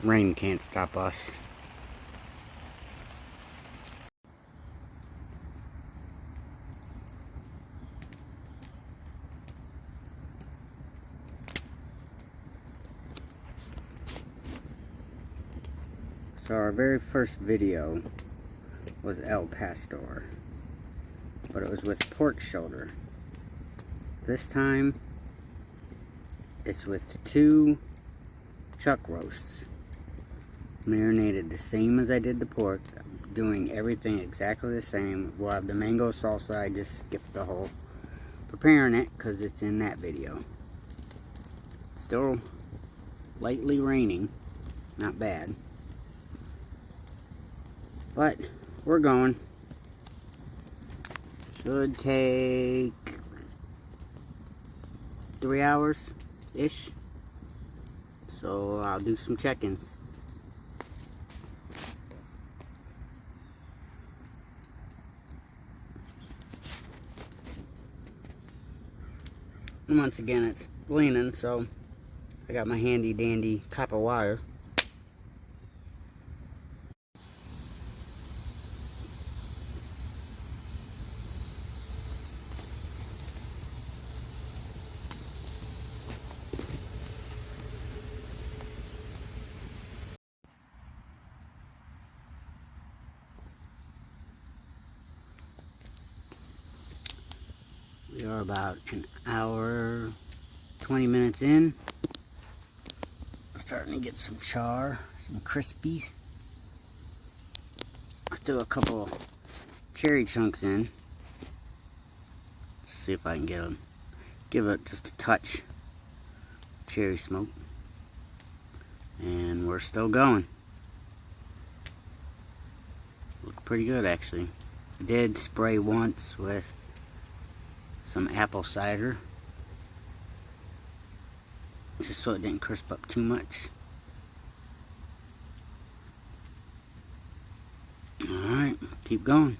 Rain can't stop us. So our very first video was El Pastor, but it was with pork shoulder. This time it's with 2 chuck roasts, marinated the same as I did the pork, doing everything exactly the same. We'll have the mango salsa. I just skipped the whole preparing it because it's in that video. It's still lightly raining, not bad. But we're going. Should take 3 hours-ish. So I'll do some check-ins. And once again, it's leaning, so I got my handy dandy copper wire. We are about an hour, 20 minutes in. We're starting to get some char, some crispies. I threw a couple cherry chunks in. Let's see if I can get them. Give it just a touch cherry smoke. And we're still going. Look pretty good, actually. I did spray once with some apple cider, just so it didn't crisp up too much. Alright, keep going.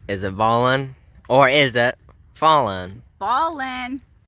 Is it ballin' or is it fallin'? Ballin'.